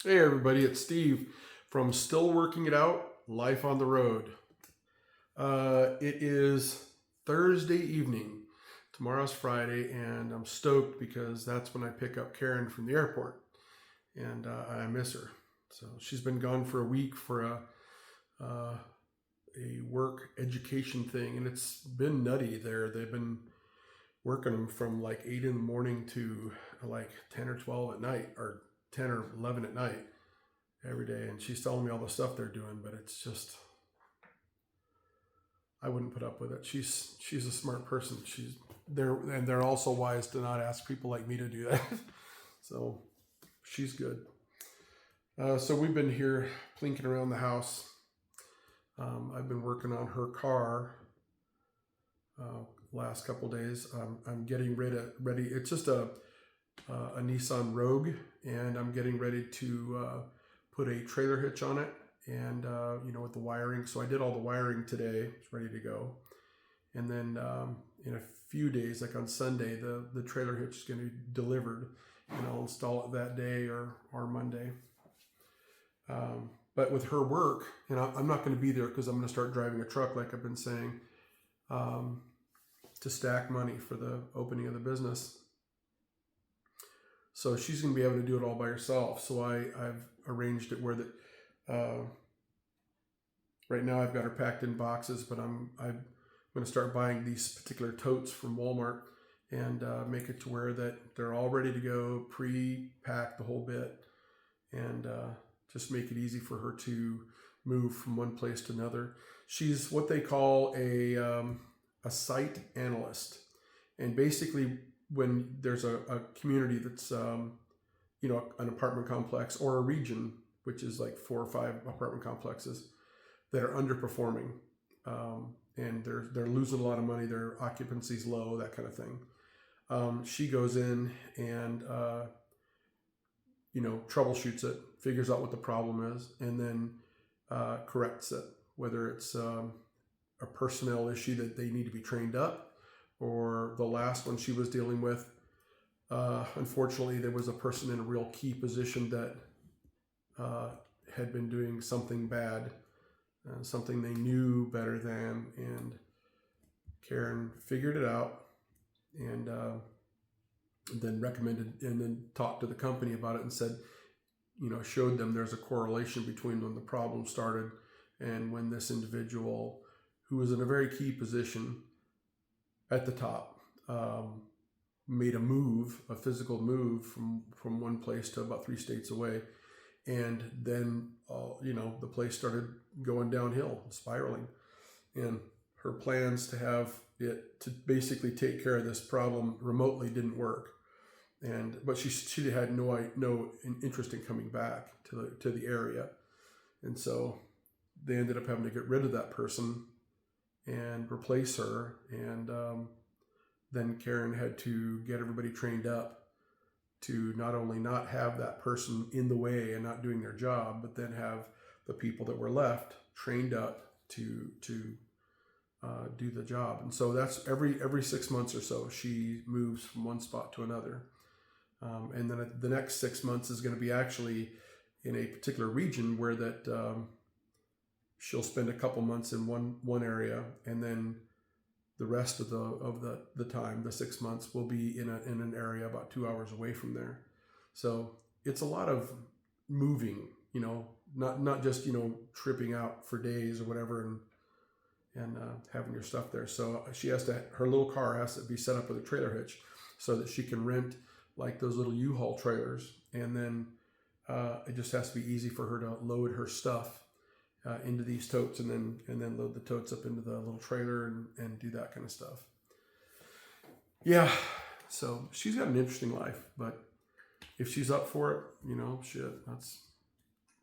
Hey everybody, it's Steve from Still Working It Out, Life on the Road. It is Thursday evening. Tomorrow's Friday, and I'm stoked because that's when I pick up Karen from the airport, and I miss her. So she's been gone for a week for uh, a work education thing, and it's been nutty there. They've been working them from like 8 in the morning to like 10 or 12 at night, or 10 or 11 at night every day, and she's telling me all the stuff they're doing, but it's just I wouldn't put up with it. She's a smart person. They're also wise to not ask people like me to do that. So she's good. So we've been here plinking around the house. I've been working on her car last couple days. I'm getting ready. It's just a Nissan Rogue, and I'm getting ready to put a trailer hitch on it, and with the wiring. So I did all the wiring today. It's ready to go, and then in a few days, like on Sunday, the trailer hitch is going to be delivered, and I'll install it that day or Monday. But with her work, and I'm not going to be there because I'm going to start driving a truck, like I've been saying, to stack money for the opening of the business. So she's going to be able to do it all by herself. So I've arranged it where that right now I've got her packed in boxes, but I'm going to start buying these particular totes from Walmart and make it to where that they're all ready to go, pre-packed the whole bit, and just make it easy for her to move from one place to another. She's what they call a site analyst, and basically when there's a community that's an apartment complex or a region, which is like 4 or 5 apartment complexes that are underperforming, and they're losing a lot of money, their occupancy's low, that kind of thing. She goes in and troubleshoots it, figures out what the problem is, and then corrects it, whether it's a personnel issue that they need to be trained up, or the last one she was dealing with, unfortunately, there was a person in a real key position that had been doing something bad, something they knew better than, and Karen figured it out, and then recommended and then talked to the company about it and said, showed them there's a correlation between when the problem started and when this individual, who was in a very key position at the top, made a physical move from one place to about 3 states away, and then the place started going downhill, spiraling, and her plans to have it to basically take care of this problem remotely didn't work, but she had no interest in coming back to the area, and so they ended up having to get rid of that person and replace her, and then Karen had to get everybody trained up to not only not have that person in the way and not doing their job, but then have the people that were left trained up to do the job. And so that's every 6 months or so, she moves from one spot to another. And then the next 6 months is going to be actually in a particular region where that she'll spend a couple months in one area, and then the rest of the time, the 6 months, will be in an area about 2 hours away from there. So it's a lot of moving, not just tripping out for days or whatever, and having your stuff there. So her little car has to be set up with a trailer hitch so that she can rent like those little U-Haul trailers, and then it just has to be easy for her to load her stuff into these totes, and then load the totes up into the little trailer and do that kind of stuff. Yeah, so she's got an interesting life, but if she's up for it, shit, that's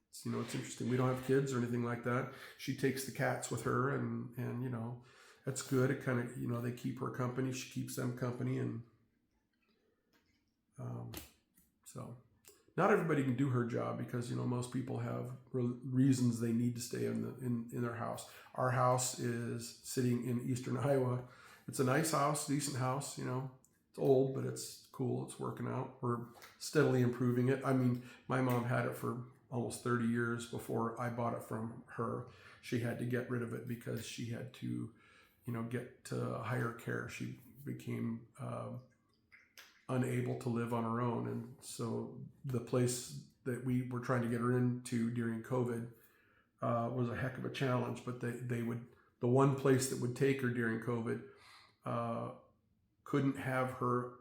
it's interesting. We don't have kids or anything like that. She takes the cats with her, and that's good. It kind of they keep her company, she keeps them company, and so. Not everybody can do her job because most people have reasons they need to stay in their house. Our house is sitting in eastern Iowa. It's a nice house, decent house. It's old, but it's cool. It's working out. We're steadily improving it. I mean, my mom had it for almost 30 years before I bought it from her. She had to get rid of it because she had to, get to higher care. She became unable to live on her own. And so the place that we were trying to get her into during COVID was a heck of a challenge, but the one place that would take her during COVID couldn't have her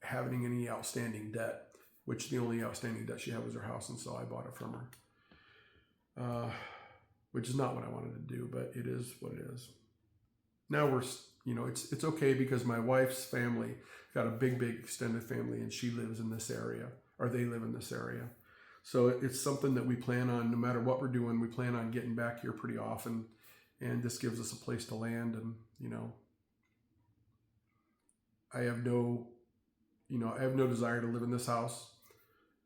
having any outstanding debt, which the only outstanding debt she had was her house. And so I bought it from her, which is not what I wanted to do, but it is what it is. Now we're, it's okay because my wife's family got a big extended family, and she lives in this area, or they live in this area. So it's something that we plan on, no matter what we're doing, we plan on getting back here pretty often. And this gives us a place to land. And, I have no desire to live in this house,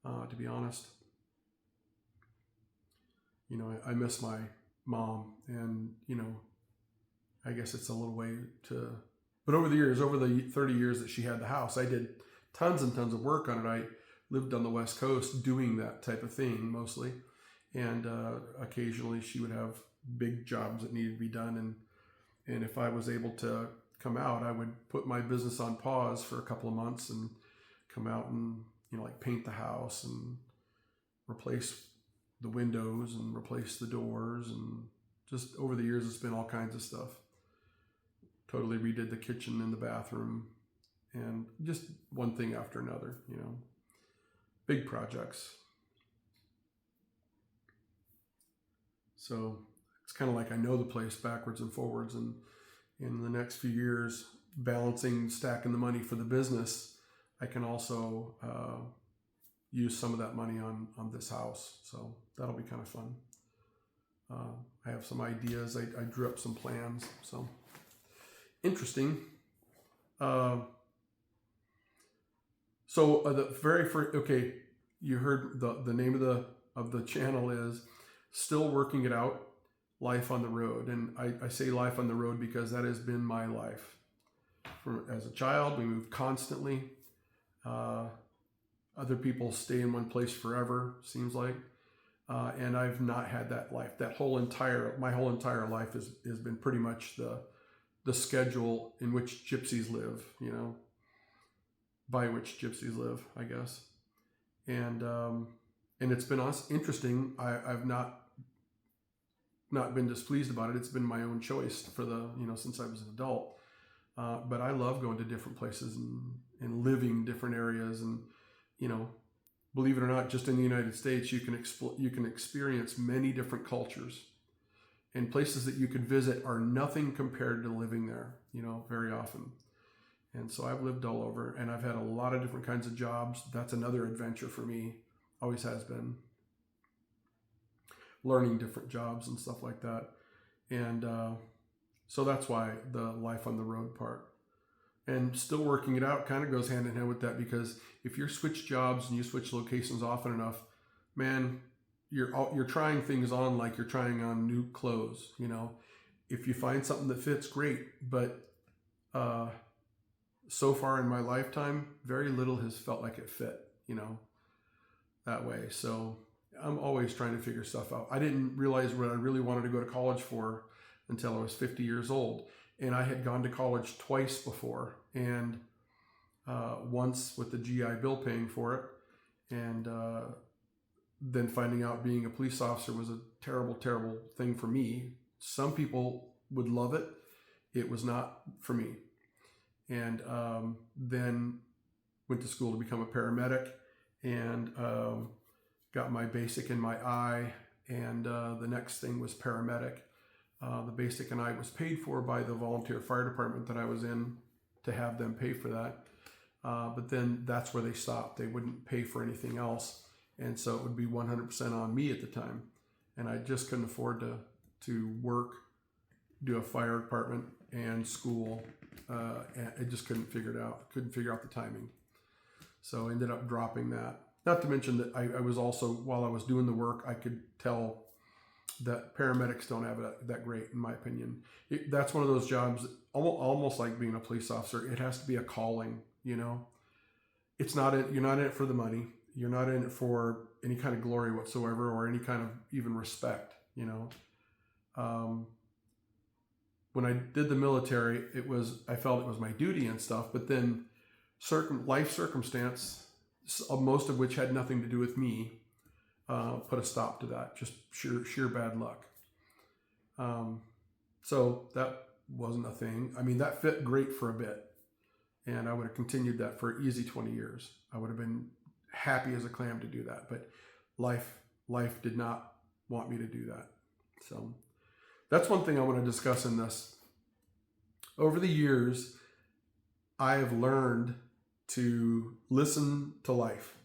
to be honest. I miss my mom, and, I guess it's a little way to, but over the 30 years that she had the house, I did tons and tons of work on it. I lived on the West Coast doing that type of thing mostly. And occasionally she would have big jobs that needed to be done. And if I was able to come out, I would put my business on pause for a couple of months and come out and, like paint the house and replace the windows and replace the doors. And just over the years, it's been all kinds of stuff. Totally redid the kitchen and the bathroom, and just one thing after another, big projects. So it's kind of like I know the place backwards and forwards, and in the next few years, stacking the money for the business, I can also use some of that money on this house. So that'll be kind of fun. I have some ideas. I drew up some plans. So interesting. The very first, okay, you heard the name of the channel is Still Working It Out, Life on the Road. And I say life on the road because that has been my life. As a child, we moved constantly. Other people stay in one place forever, seems like. And I've not had that life. My whole entire life has been pretty much the schedule in which gypsies live, by which gypsies live, I guess. And it's been interesting. I've not been displeased about it. It's been my own choice for since I was an adult. But I love going to different places and living different areas. And, believe it or not, just in the United States, you can experience many different cultures. And places that you could visit are nothing compared to living there, very often. And so I've lived all over, and I've had a lot of different kinds of jobs. That's another adventure for me. Always has been. Learning different jobs and stuff like that. And so that's why the life on the road part. And still working it out kind of goes hand in hand with that, because if you switch jobs and you switch locations often enough, man, you're trying things on like you're trying on new clothes. If you find something that fits, great. But so far in my lifetime, very little has felt like it fit, that way. So I'm always trying to figure stuff out. I didn't realize what I really wanted to go to college for until I was 50 years old. And I had gone to college twice before, and once with the GI Bill paying for it, and then finding out being a police officer was a terrible, terrible thing for me. Some people would love it. It was not for me. And then went to school to become a paramedic, and got my basic in my eye, and the next thing was paramedic. The basic and I was paid for by the volunteer fire department that I was in to have them pay for that. But then that's where they stopped. They wouldn't pay for anything else. And so it would be 100% on me at the time. And I just couldn't afford to work, do a fire department and school. And I just couldn't figure it out. Couldn't figure out the timing. So I ended up dropping that. Not to mention that I was also, while I was doing the work, I could tell that paramedics don't have it that great, in my opinion. That's one of those jobs, almost like being a police officer. It has to be a calling, it's not it. You're not in it for the money. You're not in it for any kind of glory whatsoever, or any kind of even respect. When I did the military, I felt it was my duty and stuff. But then certain life circumstance, most of which had nothing to do with me, put a stop to that. Just sheer bad luck. So that wasn't a thing. I mean, that fit great for a bit, and I would have continued that for easy 20 years. I would have been happy as a clam to do that, but life did not want me to do that. So that's one thing I want to discuss in this. Over the years, I have learned to listen to life,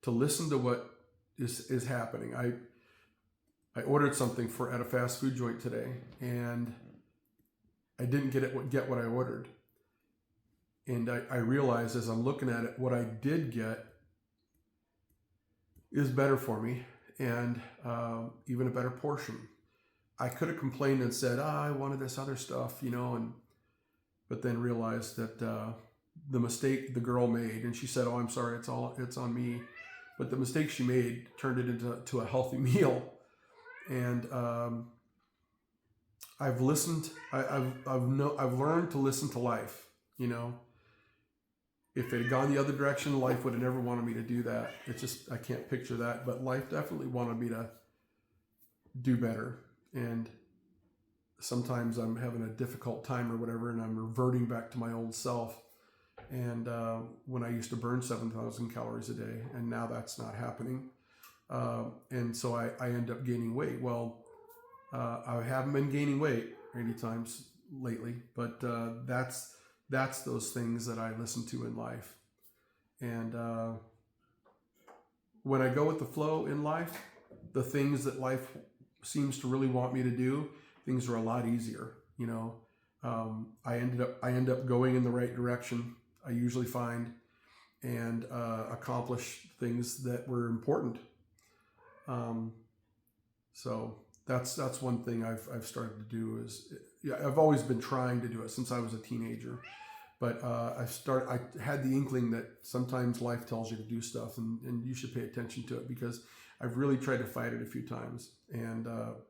to listen to what is happening. I ordered something at a fast food joint today, and I didn't get what I ordered. And I realized as I'm looking at it, what I did get is better for me, and even a better portion. I could have complained and said, I wanted this other stuff, but then realized that the mistake the girl made, and she said, oh, I'm sorry, it's on me. But the mistake she made turned it into a healthy meal. And I've listened. I've learned to listen to life. If it had gone the other direction, life would have never wanted me to do that. It's just, I can't picture that. But life definitely wanted me to do better. And sometimes I'm having a difficult time or whatever, and I'm reverting back to my old self. And when I used to burn 7,000 calories a day, and now that's not happening. And so I end up gaining weight. Well, I haven't been gaining weight any times lately, but that's those things that I listen to in life. And when I go with the flow in life, the things that life seems to really want me to do, things are a lot easier. I end up going in the right direction, I usually find, and accomplish things that were important. So that's one thing I've started to do is, I've always been trying to do it since I was a teenager, but I had the inkling that sometimes life tells you to do stuff, and you should pay attention to it, because I've really tried to fight it a few times, and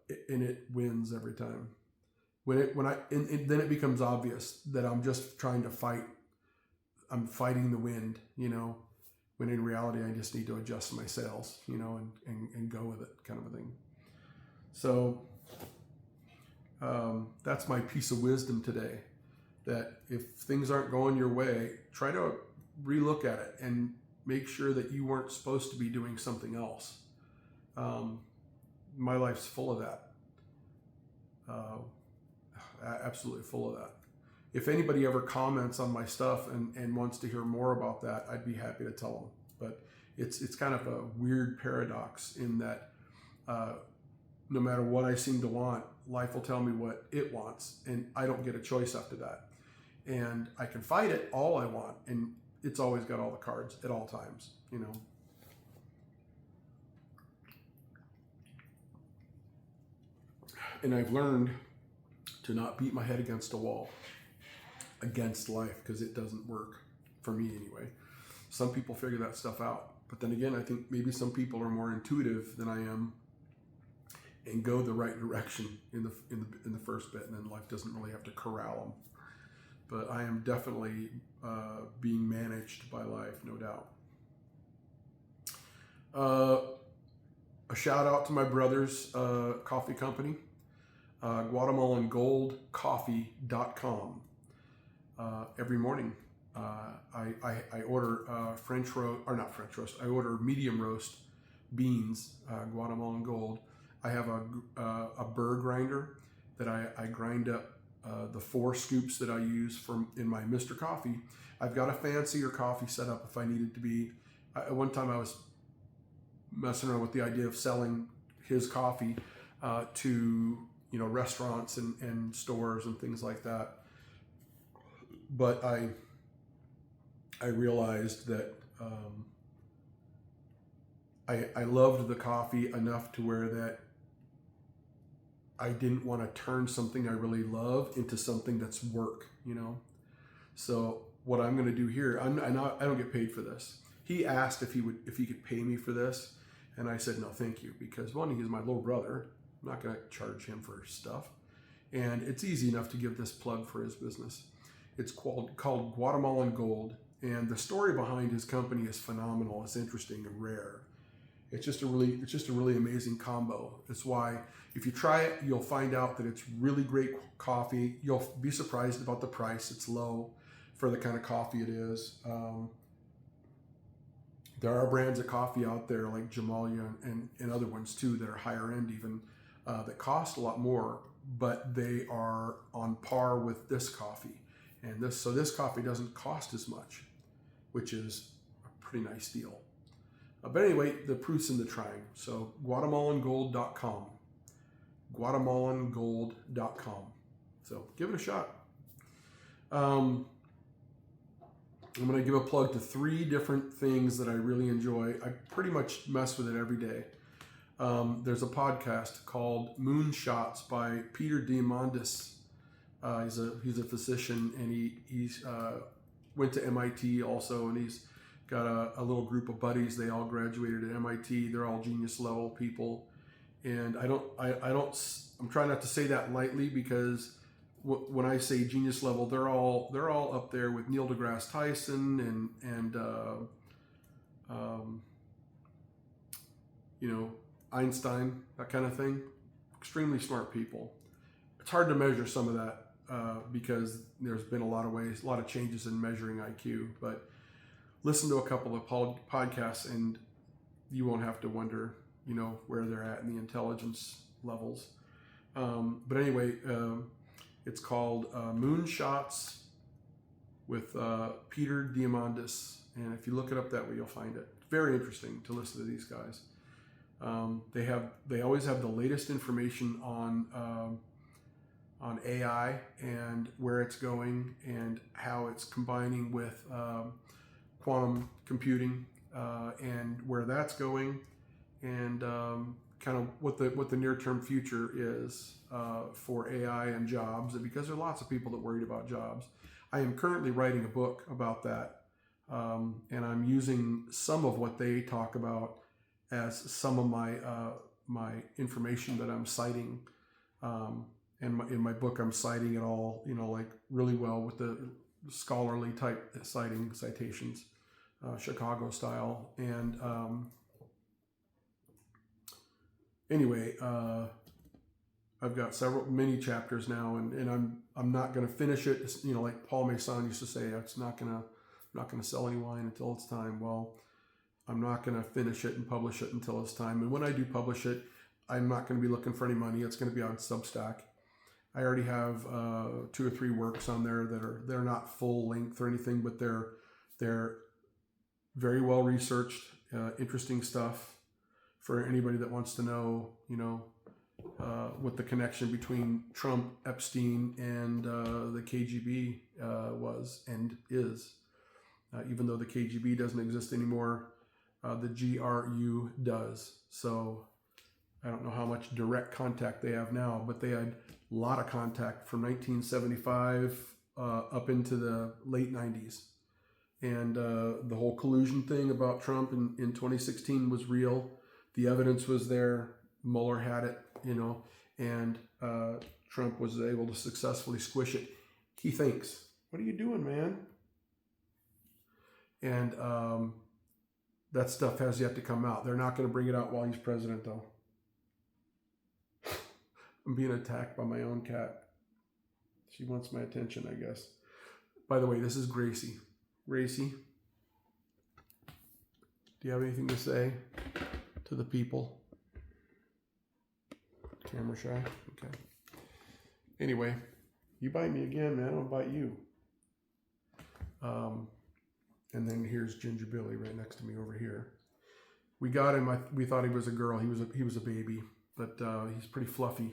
it wins every time. Then it becomes obvious that I'm just trying to fight. I'm fighting the wind, when in reality I just need to adjust my sails, and go with it, kind of a thing. So that's my piece of wisdom today, that if things aren't going your way, try to relook at it and make sure that you weren't supposed to be doing something else. My life's full of that. Absolutely full of that. If anybody ever comments on my stuff and wants to hear more about that, I'd be happy to tell them. But it's kind of a weird paradox in that no matter what I seem to want, life will tell me what it wants, and I don't get a choice after that. And I can fight it all I want, and it's always got all the cards at all times, And I've learned to not beat my head against a wall against life, because it doesn't work for me anyway. Some people figure that stuff out, but then again, I think maybe some people are more intuitive than I am and go the right direction in the first bit, and then life doesn't really have to corral them. But I am definitely being managed by life, no doubt. A shout out to my brother's coffee company, GuatemalanGoldCoffee.com. Every morning, I order French roast, or not French roast. I order medium roast beans, Guatemalan Gold. I have a burr grinder that I grind up the 4 scoops that I use in my Mr. Coffee. I've got a fancier coffee set up if I needed to be. At one time, I was messing around with the idea of selling his coffee to restaurants and stores and things like that. But I realized that I loved the coffee enough to where that I didn't want to turn something I really love into something that's work, So what I'm going to do here, I don't get paid for this. He asked if he could pay me for this, and I said no, thank you, because one, he's my little brother. I'm not going to charge him for stuff, and it's easy enough to give this plug for his business. It's called Guatemalan Gold, and the story behind his company is phenomenal. It's interesting and rare. It's just a really amazing combo. It's why if you try it, you'll find out that it's really great coffee. You'll be surprised about the price. It's low for the kind of coffee it is. There are brands of coffee out there like Jamalia and other ones too that are higher end even, that cost a lot more, but they are on par with this coffee. And this coffee doesn't cost as much, which is a pretty nice deal. But anyway, the proof's in the trying. So GuatemalanGold.com. GuatemalanGold.com. So give it a shot. I'm going to give a plug to 3 different things that I really enjoy. I pretty much mess with it every day. There's a podcast called Moonshots by Peter Diamandis. He's a physician, and he's went to MIT also, and he's got a little group of buddies. They all graduated at MIT. They're all genius level people, and I'm trying not to say that lightly, because when I say genius level, they're all up there with Neil deGrasse Tyson and Einstein, that kind of thing. Extremely smart people. It's hard to measure some of that because there's been a lot of changes in measuring IQ. But listen to a couple of podcasts, and you won't have to wonder, where they're at in the intelligence levels. But anyway. It's called Moonshots with Peter Diamandis, and if you look it up that way, you'll find it. Very interesting to listen to these guys. They always have the latest information on AI and where it's going and how it's combining with quantum computing and where that's going, and kind of what the near-term future is for AI and jobs, because there are lots of people that worried about jobs. I am currently writing a book about that, and I'm using some of what they talk about as some of my information that I'm citing. And in my book, I'm citing it all, like really well with the scholarly type citations, Chicago style, and anyway, I've got many chapters now, and I'm not going to finish it. Like Paul Masson used to say, I'm not going to sell any wine until it's time. Well, I'm not going to finish it and publish it until it's time. And when I do publish it, I'm not going to be looking for any money. It's going to be on Substack. I already have 2 or 3 works on there they're not full length or anything, but they're very well researched, interesting stuff for anybody that wants to know, what the connection between Trump, Epstein, and the KGB was and is. Even though the KGB doesn't exist anymore, the GRU does. So I don't know how much direct contact they have now, but they had a lot of contact from 1975 up into the late 90s. And the whole collusion thing about Trump in 2016 was real. The evidence was there. Mueller had it, and Trump was able to successfully squish it. He thinks, what are you doing, man? And that stuff has yet to come out. They're not going to bring it out while he's president, though. I'm being attacked by my own cat. She wants my attention, I guess. By the way, this is Gracie. Gracie, do you have anything to say to the people? Camera shy? Okay. Anyway, you bite me again, man. I'll bite you. And then here's Ginger Billy right next to me over here. We got him. We thought he was a girl. He was a baby, but he's pretty fluffy,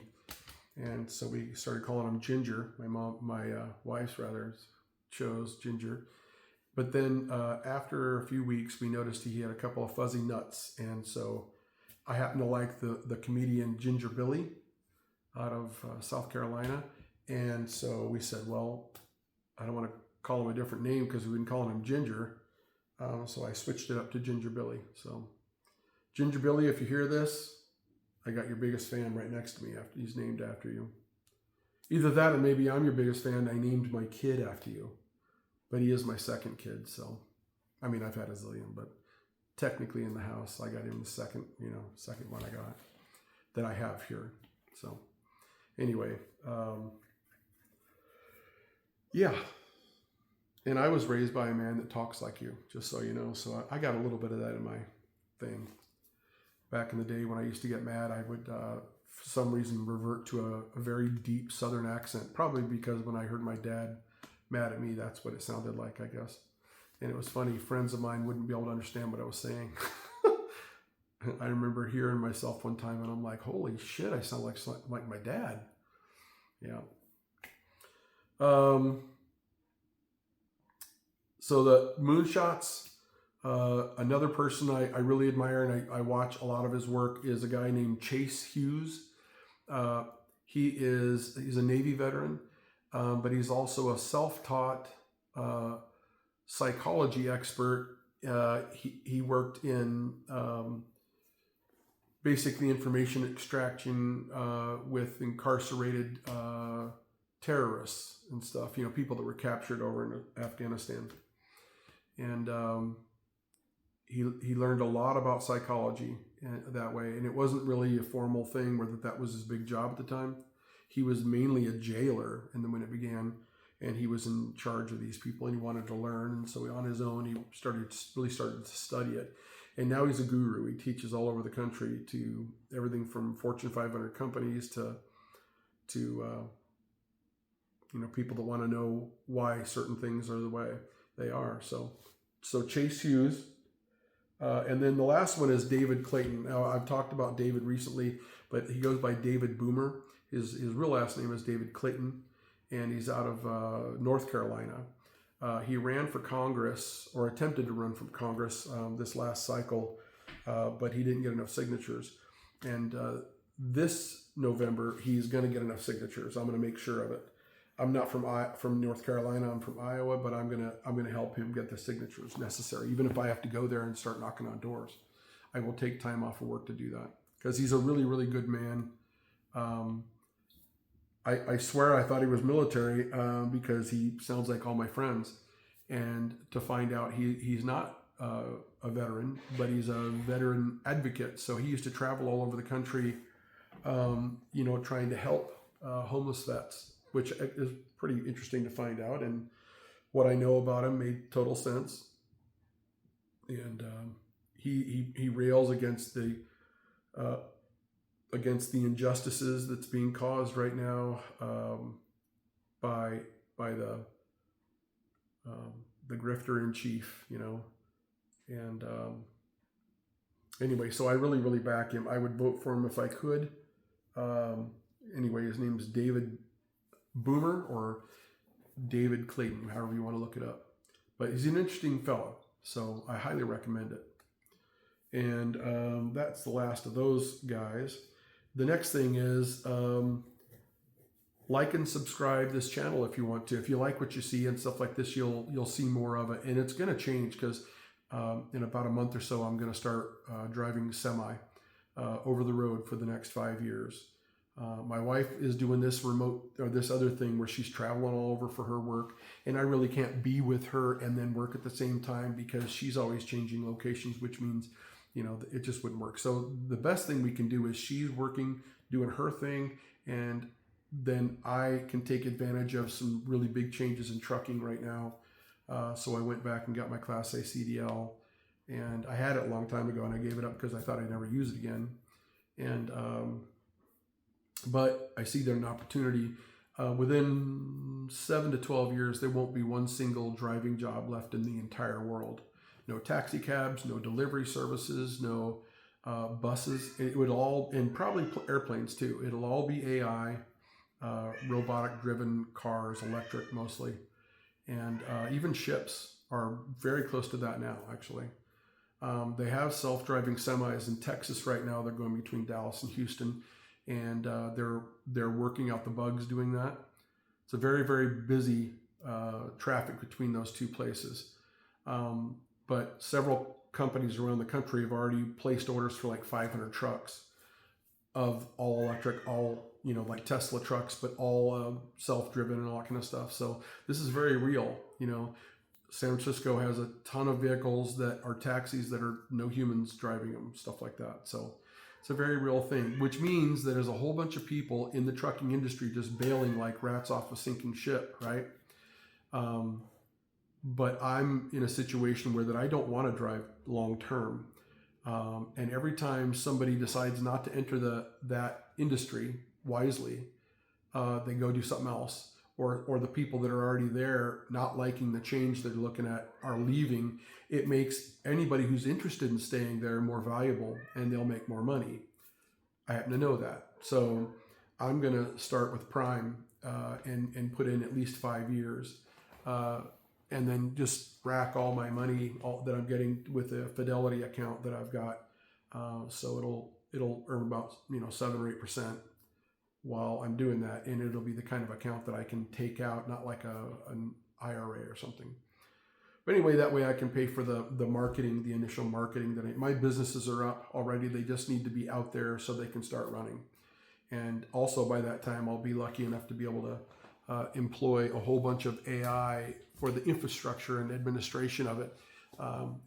and so we started calling him Ginger. My wife's rather chose Ginger. But then after a few weeks, we noticed he had a couple of fuzzy nuts, and so I happen to like the comedian Ginger Billy out of South Carolina, and so we said, well, I don't want to call him a different name because we've been calling him Ginger. So I switched it up to Ginger Billy. So Ginger Billy, if you hear this, I got your biggest fan right next to me. He's named after you. Either that or maybe I'm your biggest fan. I named my kid after you. But he is my second kid. So, I mean, I've had a zillion, but technically in the house, I got him the second one I got that I have here. So anyway, yeah. And I was raised by a man that talks like you, just so you know. So I got a little bit of that in my thing. Back in the day when I used to get mad, I would, for some reason, revert to a very deep Southern accent. Probably because when I heard my dad mad at me, that's what it sounded like, I guess. And it was funny. Friends of mine wouldn't be able to understand what I was saying. I remember hearing myself one time, and I'm like, "Holy shit! I sound like my dad." Yeah. So the Moonshots, another person I really admire and I watch a lot of his work is a guy named Chase Hughes. He's a Navy veteran, but he's also a self-taught psychology expert. He worked in basically information extraction with incarcerated terrorists and stuff, people that were captured over in Afghanistan. And he learned a lot about psychology that way. And it wasn't really a formal thing where that was his big job at the time. He was mainly a jailer, and then when it began, and he was in charge of these people, and he wanted to learn. And so on his own, he really started to study it. And now he's a guru. He teaches all over the country, to everything from Fortune 500 companies to people that want to know why certain things are the way they are. So Chase Hughes. And then the last one is David Clayton. Now, I've talked about David recently, but he goes by David Boomer. His real last name is David Clayton, and he's out of North Carolina. He ran for Congress, or attempted to run for Congress this last cycle, but he didn't get enough signatures. And this November, he's going to get enough signatures. I'm going to make sure of it. I'm not from North Carolina. I'm from Iowa, but I'm gonna help him get the signatures necessary. Even if I have to go there and start knocking on doors, I will take time off of work to do that, because he's a really, really good man. I swear I thought he was military because he sounds like all my friends, and to find out he's not a veteran, but he's a veteran advocate. So he used to travel all over the country, trying to help homeless vets, which is pretty interesting to find out. And what I know about him made total sense. And he rails against the injustices that's being caused right now by the grifter in chief, And anyway, so I really, really back him. I would vote for him if I could. Anyway, his name is David Boomer, or David Clayton, however you want to look it up. But he's an interesting fellow, so I highly recommend it. And that's the last of those guys. The next thing is like and subscribe this channel if you want to. If you like what you see and stuff like this, you'll see more of it. And it's going to change, because in about a month or so, I'm going to start driving semi over the road for the next 5 years. My wife is doing this this other thing where she's traveling all over for her work, and I really can't be with her and then work at the same time, because she's always changing locations, which means, it just wouldn't work. So the best thing we can do is she's working, doing her thing, and then I can take advantage of some really big changes in trucking right now. So I went back and got my Class A CDL, and I had it a long time ago, and I gave it up because I thought I'd never use it again. And but I see there's an opportunity. Within 7 to 12 years, there won't be one single driving job left in the entire world. No taxi cabs, no delivery services, no buses. It would all, and probably airplanes too. It'll all be AI, robotic-driven cars, electric mostly. And even ships are very close to that now, actually. They have self-driving semis in Texas right now. They're going between Dallas and Houston. And they're working out the bugs doing that. It's a very, very busy traffic between those two places. But several companies around the country have already placed orders for like 500 trucks of all electric, all, like Tesla trucks, but all self-driven and all that kind of stuff. So this is very real. San Francisco has a ton of vehicles that are taxis that are no humans driving them, stuff like that. So it's a very real thing, which means that there's a whole bunch of people in the trucking industry just bailing like rats off a sinking ship, right? But I'm in a situation where that I don't want to drive long term. And every time somebody decides not to enter that industry wisely, they go do something else. Or the people that are already there not liking the change they're looking at are leaving. It makes anybody who's interested in staying there more valuable, and they'll make more money. I happen to know that. So I'm going to start with Prime and put in at least 5 years. And then just rack all my money that I'm getting with the Fidelity account that I've got. So it'll earn about 7 or 8% while I'm doing that, and it'll be the kind of account that I can take out, not like an IRA or something. But anyway, that way I can pay for the marketing, the initial marketing. That my businesses are up already. They just need to be out there so they can start running. And also by that time, I'll be lucky enough to be able to employ a whole bunch of AI for the infrastructure and administration of it.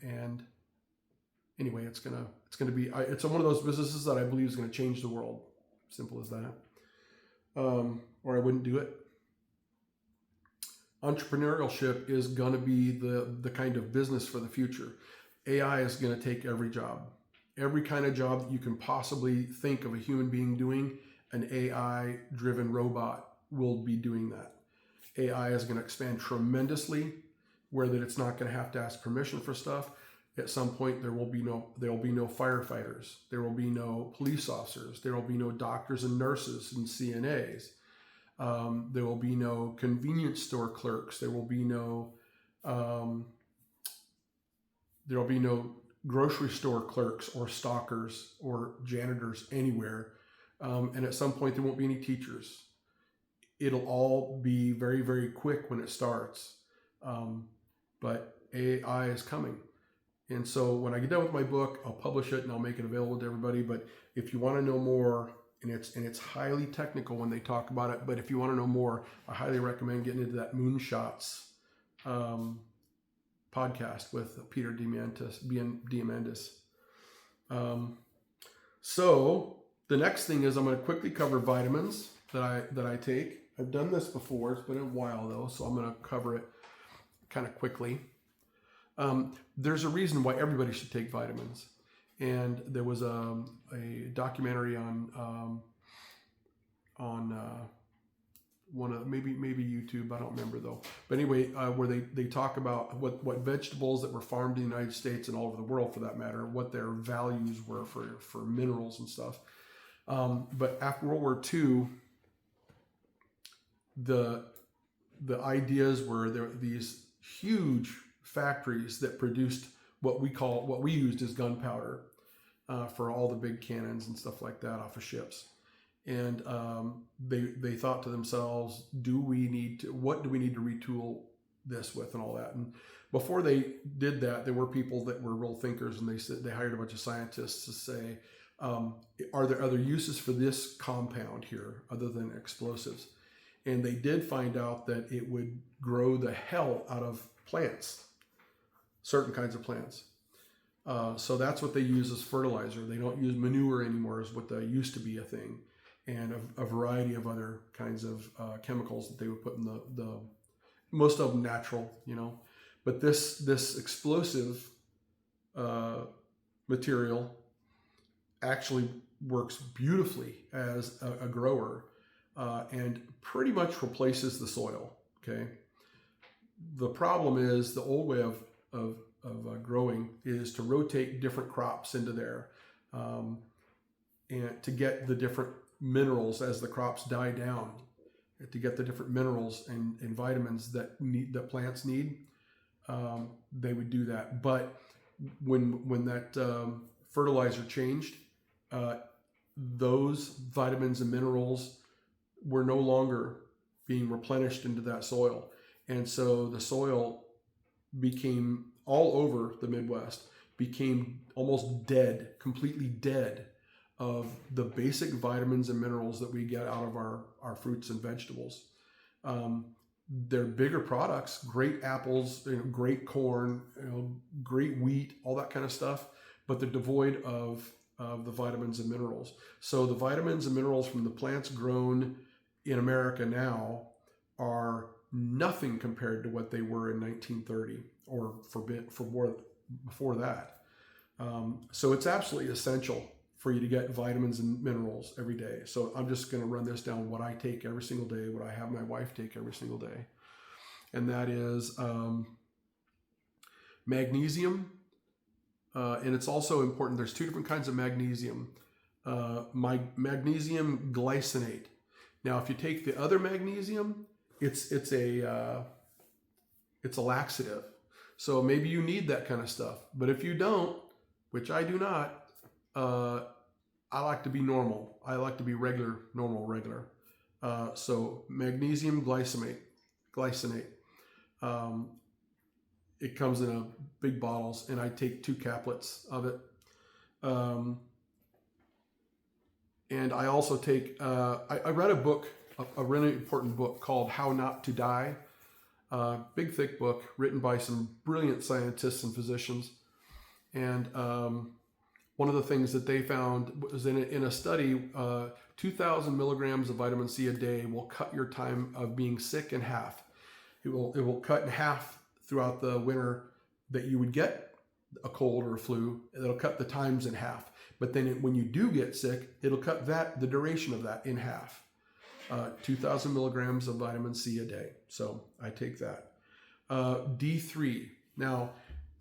And anyway, it's gonna be it's one of those businesses that I believe is going to change the world. Simple as that. Or I wouldn't do it. Entrepreneurship is going to be the kind of business for the future. AI is going to take every job. Every kind of job that you can possibly think of a human being doing, an AI-driven robot will be doing that. AI is going to expand tremendously, where that it's not going to have to ask permission for stuff. At some point, there will be no firefighters. There will be no police officers. There will be no doctors and nurses and CNAs. There will be no convenience store clerks. There will be no grocery store clerks or stockers or janitors anywhere. And at some point, there won't be any teachers. It'll all be very, very quick when it starts. But AI is coming. And so when I get done with my book, I'll publish it and I'll make it available to everybody. But if you want to know more, and it's highly technical when they talk about it, but if you want to know more, I highly recommend getting into that Moonshots podcast with Peter Diamandis. So the next thing is I'm going to quickly cover vitamins that I take. I've done this before. It's been a while though, so I'm going to cover it kind of quickly. There's a reason why everybody should take vitamins. And there was a documentary on one of maybe YouTube, I don't remember though. But anyway, where they talk about what vegetables that were farmed in the United States and all over the world for that matter, what their values were for minerals and stuff. But after World War II, the ideas were there were these huge factories that produced what we used as gunpowder for all the big cannons and stuff like that off of ships. And they thought to themselves, what do we need to retool this with and all that? And before they did that, there were people that were real thinkers, and they hired a bunch of scientists to say, are there other uses for this compound here other than explosives? And they did find out that it would grow the hell out of plants, certain kinds of plants. So that's what they use as fertilizer. They don't use manure anymore, is what they used to be a thing. And a variety of other kinds of chemicals that they would put in the most of them natural, But this explosive material actually works beautifully as a grower and pretty much replaces the soil. Okay. The problem is the old way of growing is to rotate different crops into there and to get the different minerals as the crops die down, to get the different minerals and vitamins that plants need. They would do that. But when that fertilizer changed, those vitamins and minerals were no longer being replenished into that soil. And so the soil became all over the Midwest, became almost dead, completely dead of the basic vitamins and minerals that we get out of our fruits and vegetables. They're bigger products, great apples, great corn, great wheat, all that kind of stuff, but they're devoid of the vitamins and minerals. So the vitamins and minerals from the plants grown in America now are nothing compared to what they were in 1930 or for more before that. So it's absolutely essential for you to get vitamins and minerals every day. So I'm just going to run this down, what I take every single day, what I have my wife take every single day. And that is magnesium. And it's also important. There's two different kinds of magnesium. Magnesium glycinate. Now, if you take the other magnesium, it's a laxative. So maybe you need that kind of stuff. But if you don't, which I do not, I like to be normal. I like to be regular. So magnesium glycinate. It comes in a big bottles, and I take 2 caplets of it. And I also take, I read a book, a really important book called How Not to Die. Big, thick book written by some brilliant scientists and physicians. And one of the things that they found was in a study, 2,000 milligrams of vitamin C a day will cut your time of being sick in half. It will cut in half throughout the winter that you would get a cold or a flu. It'll cut the times in half. But then when you do get sick, it'll cut the duration of that in half. 2,000 milligrams of vitamin C a day. So I take that. D3. Now,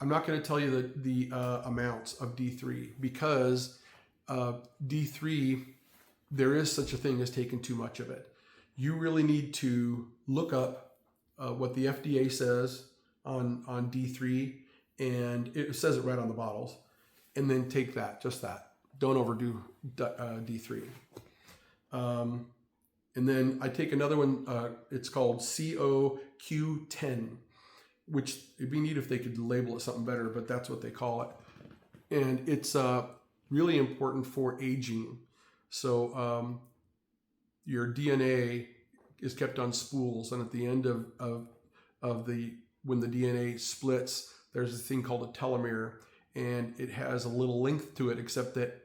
I'm not going to tell you the amounts of D3 because D3, there is such a thing as taking too much of it. You really need to look up what the FDA says on D3, and it says it right on the bottles, and then take just that. Don't overdo D3. And then I take another one, it's called CoQ10, which it'd be neat if they could label it something better, but that's what they call it. And it's really important for aging. So your DNA is kept on spools, and at the end when the DNA splits, there's a thing called a telomere, and it has a little length to it, except that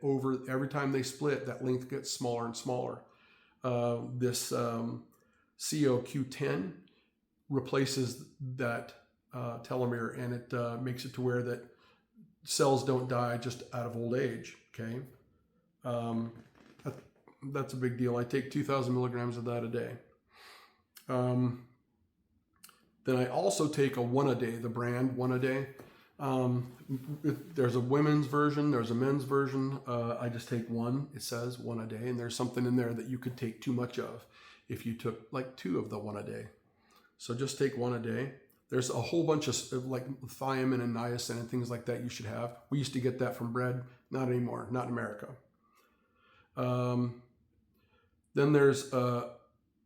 every time they split, that length gets smaller and smaller. This CoQ10 replaces that telomere, and it makes it to where that cells don't die just out of old age. Okay, that's a big deal. I take 2,000 milligrams of that a day. Then I also take a one a day, the brand one a day. There's a women's version, there's a men's version. I just take one. It says one a day, and there's something in there that you could take too much of if you took like 2 of the one a day. So just take one a day. There's a whole bunch of like thiamine and niacin and things like that you should have. We used to get that from bread. Not anymore, not in America. Then there's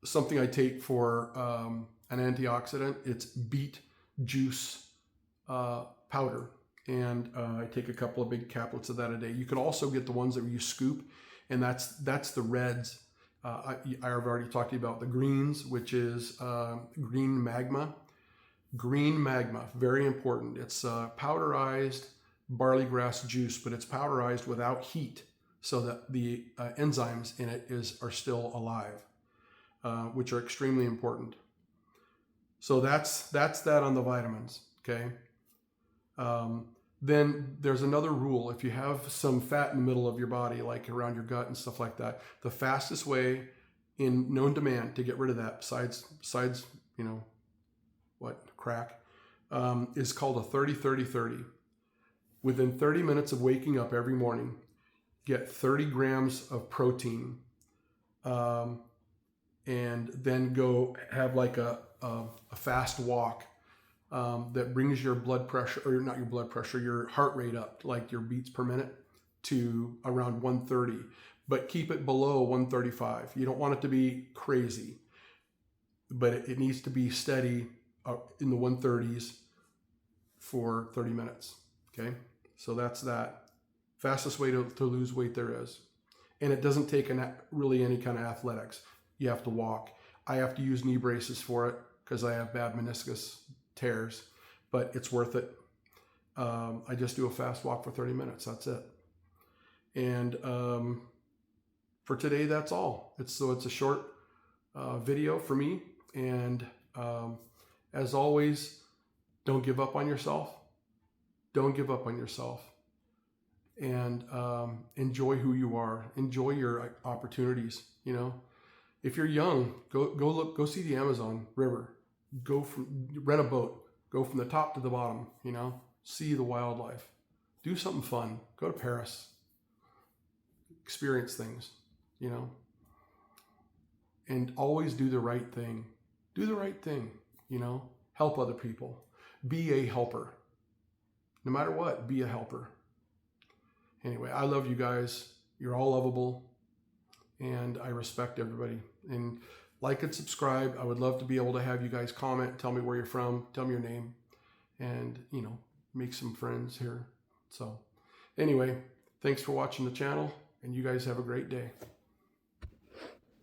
something I take for an antioxidant. It's beet juice powder, and I take a couple of big caplets of that a day. You can also get the ones that you scoop, and that's the reds. I've already talked to you about the greens, which is green magma. Green magma, very important. It's powderized barley grass juice, but it's powderized without heat, so that the enzymes in it are still alive, which are extremely important. So that's that on the vitamins. Okay. Then there's another rule. If you have some fat in the middle of your body, like around your gut and stuff like that, the fastest way in known demand to get rid of that, besides crack, is called a 30-30-30. Within 30 minutes of waking up every morning, get 30 grams of protein, and then go have like a fast walk that brings your blood pressure, or not your blood pressure, your heart rate up, like your beats per minute, to around 130, but keep it below 135. You don't want it to be crazy, but it needs to be steady in the 130s for 30 minutes. Okay, so that's that. Fastest way to lose weight there is. And it doesn't take really any kind of athletics. You have to walk. I have to use knee braces for it because I have bad meniscus tears, but it's worth it. I just do a fast walk for 30 minutes. That's it. And for today, that's all. It's a short video for me. And as always, don't give up on yourself. Don't give up on yourself. And enjoy who you are. Enjoy your opportunities. You know, if you're young, go see the Amazon River. Rent a boat. Go from the top to the bottom. You know, see the wildlife. Do something fun. Go to Paris. Experience things. You know, and always do the right thing. Do the right thing. You know, help other people. Be a helper. No matter what, be a helper. Anyway, I love you guys. You're all lovable. And I respect everybody. And like and subscribe. I would love to be able to have you guys comment. Tell me where you're from. Tell me your name. And, you know, make some friends here. So anyway, thanks for watching the channel. And you guys have a great day.